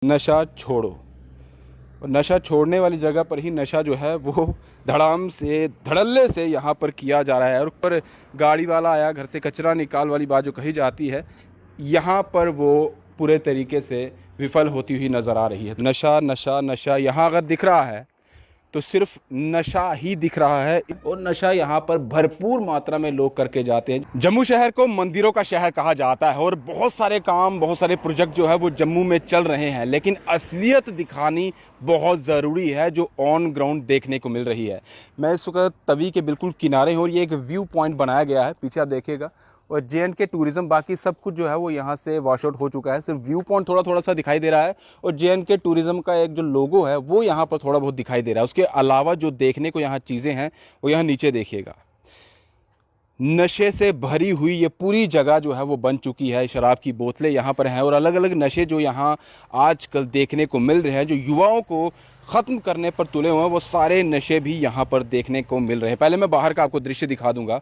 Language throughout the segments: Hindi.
नशा छोड़ो। और नशा छोड़ने वाली जगह पर ही नशा जो है वो धड़ाम से धड़ल्ले से यहाँ पर किया जा रहा है। और ऊपर गाड़ी वाला आया, घर से कचरा निकाल वाली बात जो कही जाती है, यहाँ पर वो पूरे तरीके से विफल होती हुई नज़र आ रही है। नशा नशा नशा यहाँ अगर दिख रहा है तो सिर्फ नशा ही दिख रहा है, और नशा यहाँ पर भरपूर मात्रा में लोग करके जाते हैं। जम्मू शहर को मंदिरों का शहर कहा जाता है और बहुत सारे काम, बहुत सारे प्रोजेक्ट जो है वो जम्मू में चल रहे हैं, लेकिन असलियत दिखानी बहुत ज़रूरी है जो ऑन ग्राउंड देखने को मिल रही है। मैं इस वक्त तवी के बिल्कुल किनारे हूँ और ये एक व्यू पॉइंट बनाया गया है, पीछे आप देखिएगा। और जे.एंड.के टूरिज़्म बाकी सब कुछ जो है वो यहाँ से वॉश आउट हो चुका है, सिर्फ व्यू पॉइंट थोड़ा थोड़ा सा दिखाई दे रहा है। और जे.एंड.के टूरिज़्म का एक जो लोगो है वो यहाँ पर थोड़ा बहुत दिखाई दे रहा है। उसके अलावा जो देखने को यहाँ चीज़ें हैं वो यहाँ नीचे देखिएगा। नशे से भरी हुई ये पूरी जगह जो है वो बन चुकी है। शराब की बोतलें यहाँ पर हैं और अलग अलग नशे जो यहाँ आजकल देखने को मिल रहे हैं, जो युवाओं को ख़त्म करने पर तुले हुए हैं, वो सारे नशे भी यहाँ पर देखने को मिल रहे हैं। पहले मैं बाहर का आपको दृश्य दिखा दूंगा।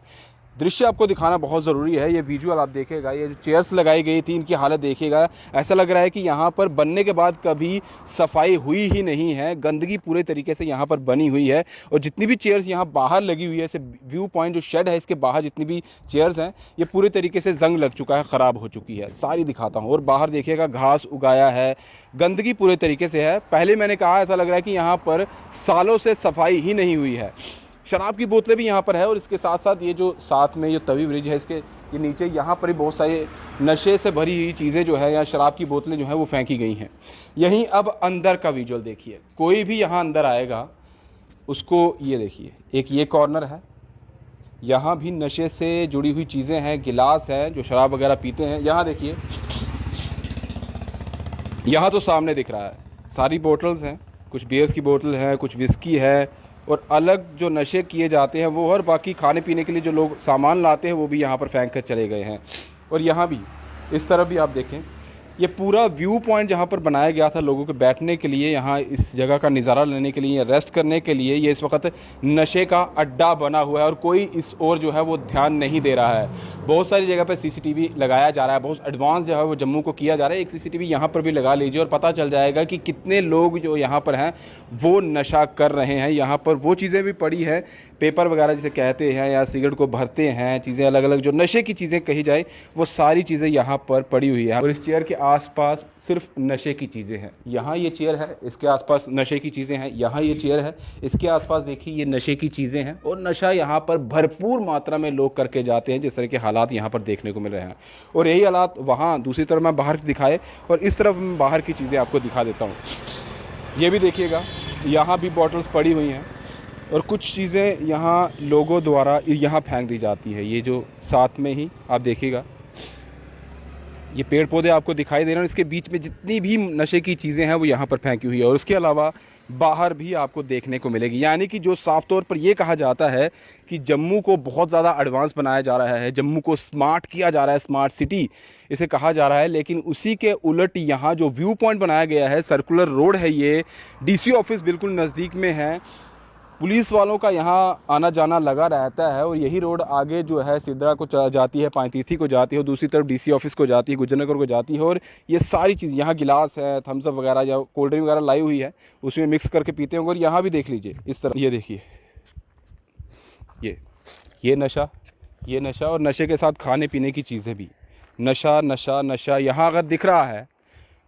दृश्य आपको दिखाना बहुत ज़रूरी है। ये विजुअल आप देखेगा, ये जो चेयर्स लगाई गई थी इनकी हालत देखिएगा। ऐसा लग रहा है कि यहाँ पर बनने के बाद कभी सफाई हुई ही नहीं है, गंदगी पूरे तरीके से यहाँ पर बनी हुई है। और जितनी भी चेयर्स यहाँ बाहर लगी हुई है, ऐसे व्यू पॉइंट जो शेड है इसके बाहर जितनी भी चेयर्स हैं ये पूरे तरीके से जंग लग चुका है, ख़राब हो चुकी है। सारी दिखाता हूँ। और बाहर देखिएगा घास उगाया है, गंदगी पूरे तरीके से है। पहले मैंने कहा ऐसा लग रहा है कि यहाँ पर सालों से सफाई ही नहीं हुई है। शराब की बोतलें भी यहाँ पर है और इसके साथ साथ ये जो साथ में ये तवी ब्रिज है, इसके ये नीचे यहाँ पर भी बहुत सारे नशे से भरी हुई चीज़ें जो है या शराब की बोतलें जो है वो फेंकी गई हैं। यहीं अब अंदर का विजुअल देखिए। कोई भी यहाँ अंदर आएगा उसको ये देखिए, एक ये कॉर्नर है, यहाँ भी नशे से जुड़ी हुई चीज़ें हैं, गिलास है जो शराब वगैरह पीते हैं। यहाँ देखिए, यहाँ तो सामने दिख रहा है सारी बोतल्स हैं, कुछ बियर्स की बोतल है, कुछ विस्की है और अलग जो नशे किए जाते हैं वो, और बाकी खाने पीने के लिए जो लोग सामान लाते हैं वो भी यहाँ पर फेंक कर चले गए हैं। और यहाँ भी इस तरफ भी आप देखें, ये पूरा व्यू पॉइंट जहाँ पर बनाया गया था लोगों के बैठने के लिए, यहाँ इस जगह का नज़ारा लेने के लिए, रेस्ट करने के लिए, ये इस वक्त नशे का अड्डा बना हुआ है और कोई इस ओर जो है वो ध्यान नहीं दे रहा है। बहुत सारी जगह पर सीसीटीवी लगाया जा रहा है, बहुत एडवांस जो है वो जम्मू को किया जा रहा है। एक सीसीटीवी यहाँ पर भी लगा लीजिए और पता चल जाएगा कि कितने लोग जो यहाँ पर हैं वो नशा कर रहे हैं। यहाँ पर वो चीज़ें भी पड़ी है, पेपर वगैरह जिसे कहते हैं या सिगरेट को भरते हैं, चीज़ें अलग अलग जो नशे की चीज़ें कही जाए वो सारी चीज़ें यहाँ पर पड़ी हुई है। और इस चेयर के आसपास सिर्फ नशे की चीज़ें हैं। यहाँ ये चेयर है, इसके आसपास नशे की चीज़ें हैं। यहाँ ये चेयर है, इसके आसपास देखिए ये नशे की चीज़ें हैं। और नशा यहाँ पर भरपूर मात्रा में लोग करके जाते हैं, जिस तरह के हालात यहाँ पर देखने को मिल रहे हैं। और यही हालात वहाँ दूसरी तरफ मैं बाहर दिखाए और इस तरफ मैं बाहर की चीज़ें आपको दिखा देता हूँ। ये भी देखिएगा, यहाँ भी बॉटल्स पड़ी हुई हैं और कुछ चीज़ें यहाँ लोगों द्वारा यहाँ फेंक दी जाती है। ये जो साथ में ही आप देखिएगा, ये पेड़ पौधे आपको दिखाई दे रहे हैं, इसके बीच में जितनी भी नशे की चीज़ें हैं वो यहाँ पर फेंकी हुई है। और उसके अलावा बाहर भी आपको देखने को मिलेगी। यानी कि जो साफ तौर पर ये कहा जाता है कि जम्मू को बहुत ज़्यादा एडवांस बनाया जा रहा है, जम्मू को स्मार्ट किया जा रहा है, स्मार्ट सिटी इसे कहा जा रहा है, लेकिन उसी के उलट यहाँ जो व्यू पॉइंट बनाया गया है, सर्कुलर रोड है, ये डीसी ऑफिस बिल्कुल नज़दीक में है, पुलिस वालों का यहाँ आना जाना लगा रहता है। और यही रोड आगे जो है सिद्रा को जाती है, पांतीथी को जाती है, दूसरी तरफ डीसी ऑफिस को जाती है, गुजरनगर को जाती है। और ये सारी चीज़ यहाँ गिलास है, थम्स अप वगैरह या कोल्ड ड्रिंक वगैरह लाई हुई है, उसमें मिक्स करके पीते होंगे। और यहाँ भी देख लीजिए इस तरह, ये देखिए ये नशा, ये नशा और नशे के साथ खाने पीने की चीज़ें भी। नशा नशा नशा यहाँ अगर दिख रहा है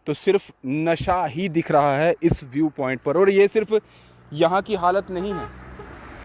तो सिर्फ नशा ही दिख रहा है इस व्यू पॉइंट पर। और ये सिर्फ यहाँ की हालत नहीं है,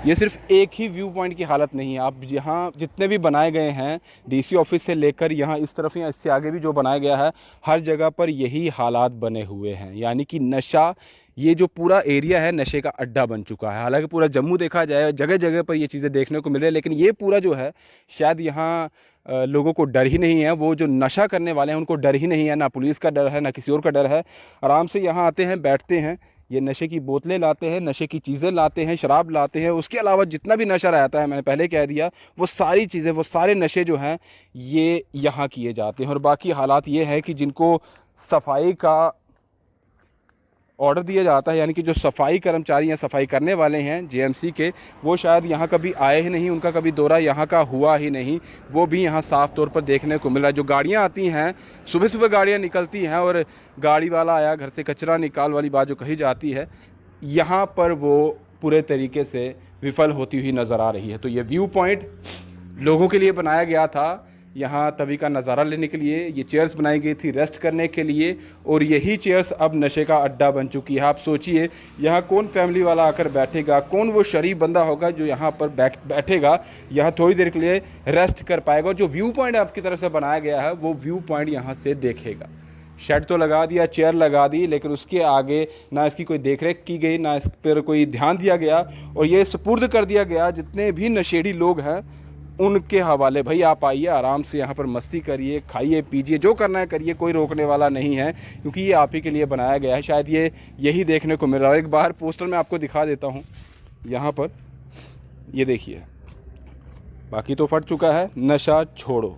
ये सिर्फ एक ही व्यू पॉइंट की हालत नहीं है। आप यहाँ जितने भी बनाए गए हैं डीसी ऑफिस से लेकर यहाँ इस तरफ या इससे आगे भी जो बनाया गया है, हर जगह पर यही हालात बने हुए हैं। यानी कि नशा, ये जो पूरा एरिया है नशे का अड्डा बन चुका है। हालांकि पूरा जम्मू देखा जाए जगह जगह पर ये चीज़ें देखने को मिल रही है, लेकिन ये पूरा जो है शायद यहाँ लोगों को डर ही नहीं है। वो जो नशा करने वाले हैं उनको डर ही नहीं है, ना पुलिस का डर है ना किसी और का डर है। आराम से यहाँ आते हैं, बैठते हैं, ये नशे की बोतलें लाते हैं, नशे की चीज़ें लाते हैं, शराब लाते हैं। उसके अलावा जितना भी नशा रहता है, मैंने पहले कह दिया, वो सारी चीज़ें, वो सारे नशे जो हैं ये यहाँ किए जाते हैं। और बाकी हालात ये है कि जिनको सफाई का ऑर्डर दिया जाता है, यानी कि जो सफाई कर्मचारी या सफाई करने वाले हैं जेएमसी के, वो शायद यहाँ कभी आए ही नहीं, उनका कभी दौरा यहाँ का हुआ ही नहीं, वो भी यहाँ साफ़ तौर पर देखने को मिल रहा है। जो गाड़ियाँ आती हैं, सुबह सुबह गाड़ियाँ निकलती हैं और गाड़ी वाला आया घर से कचरा निकाल वाली बात जो कही जाती है, यहाँ पर वो पूरे तरीके से विफल होती हुई नज़र आ रही है। तो ये व्यू पॉइंट लोगों के लिए बनाया गया था, यहाँ तवी का नज़ारा लेने के लिए। ये चेयर्स बनाई गई थी रेस्ट करने के लिए, और यही चेयर्स अब नशे का अड्डा बन चुकी है। आप सोचिए, यहाँ कौन फैमिली वाला आकर बैठेगा, कौन वो शरीफ बंदा होगा जो यहाँ पर बैठेगा, यहाँ थोड़ी देर के लिए रेस्ट कर पाएगा। जो व्यू पॉइंट आपकी तरफ से बनाया गया है वो व्यू पॉइंट यहाँ से देखेगा। शेड तो लगा दिया, चेयर लगा दी, लेकिन उसके आगे ना इसकी कोई देखरेख की गई, ना इस पर कोई ध्यान दिया गया, और ये सुपुर्द कर दिया गया जितने भी नशेड़ी लोग हैं उनके हवाले। भाई आप आइए, आराम से यहाँ पर मस्ती करिए, खाइए पीजिए, जो करना है करिए, कोई रोकने वाला नहीं है, क्योंकि ये आप ही के लिए बनाया गया है। शायद ये यही देखने को मिल रहा है। एक बार पोस्टर में आपको दिखा देता हूँ, यहाँ पर ये देखिए, बाकी तो फट चुका है, नशा छोड़ो।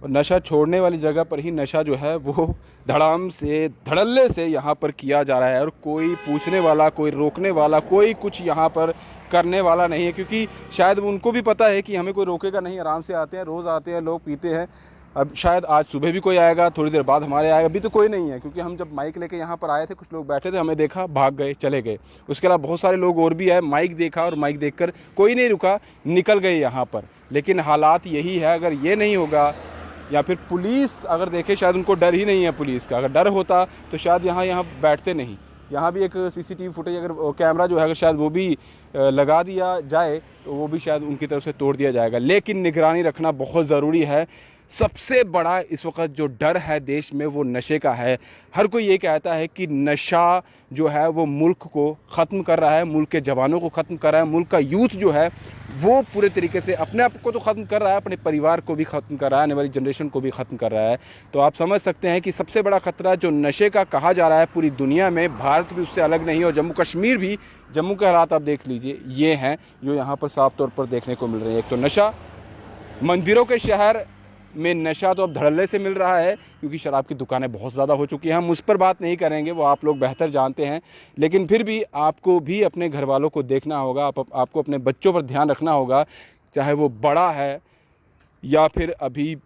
और नशा छोड़ने वाली जगह पर ही नशा जो है वो धड़ाम से धड़ल्ले से यहाँ पर किया जा रहा है, और कोई पूछने वाला, कोई रोकने वाला, कोई कुछ यहाँ पर करने वाला नहीं है, क्योंकि शायद उनको भी पता है कि हमें कोई रोकेगा नहीं। आराम से आते हैं, रोज़ आते हैं लोग, पीते हैं। अब शायद आज सुबह भी कोई आएगा, थोड़ी देर बाद हमारे आएगा, अभी तो कोई नहीं है, क्योंकि हम जब माइक लेके यहाँ पर आए थे, कुछ लोग बैठे थे, हमें देखा, भाग गए, चले गए। उसके अलावा बहुत सारे लोग और भी आए, माइक देखा और माइक देखकर कोई नहीं रुका, निकल गए यहाँ पर। लेकिन हालात यही है, अगर ये नहीं होगा, या फिर पुलिस अगर देखे, शायद उनको डर ही नहीं है पुलिस का। अगर डर होता तो शायद यहाँ बैठते नहीं। यहाँ भी एक सीसीटीवी फुटेज, अगर कैमरा जो है अगर शायद वो भी लगा दिया जाए तो वो भी शायद उनकी तरफ से तोड़ दिया जाएगा। लेकिन निगरानी रखना बहुत ज़रूरी है। सबसे बड़ा इस वक्त जो डर है देश में वो नशे का है। हर कोई ये कहता है कि नशा जो है वो मुल्क को ख़त्म कर रहा है, मुल्क के जवानों को ख़त्म कर रहा है, मुल्क का यूथ जो है वो पूरे तरीके से अपने आप को तो ख़त्म कर रहा है, अपने परिवार को भी ख़त्म कर रहा है, आने वाली जनरेशन को भी ख़त्म कर रहा है। तो आप समझ सकते हैं कि सबसे बड़ा ख़तरा जो नशे का कहा जा रहा है पूरी दुनिया में, भारत भी उससे अलग नहीं, और जम्मू कश्मीर भी, जम्मू के हालात आप देख लीजिए, ये हैं जो यहाँ पर साफ़ तौर पर देखने को मिल रहे हैं। एक तो नशा, मंदिरों के शहर में नशा तो अब धड़ल्ले से मिल रहा है, क्योंकि शराब की दुकानें बहुत ज़्यादा हो चुकी हैं। हम उस पर बात नहीं करेंगे, वो आप लोग बेहतर जानते हैं, लेकिन फिर भी आपको भी अपने घर वालों को देखना होगा, आपको अपने बच्चों पर ध्यान रखना होगा, चाहे वो बड़ा है या फिर अभी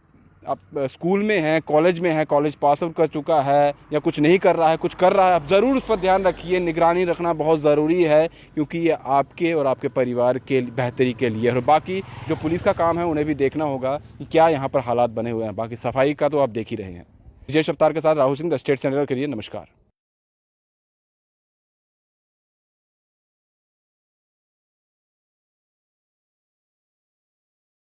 आप स्कूल में हैं, कॉलेज में है, कॉलेज पास आउट कर चुका है, या कुछ नहीं कर रहा है, कुछ कर रहा है, आप ज़रूर उस पर ध्यान रखिए। निगरानी रखना बहुत ज़रूरी है, क्योंकि ये आपके और आपके परिवार के बेहतरी के लिए। और बाकी जो पुलिस का काम है उन्हें भी देखना होगा कि क्या यहाँ पर हालात बने हुए हैं। बाकी सफाई का तो आप देख ही रहे हैं। विजय अवतार के साथ Rahul Singh, the state central के लिए नमस्कार।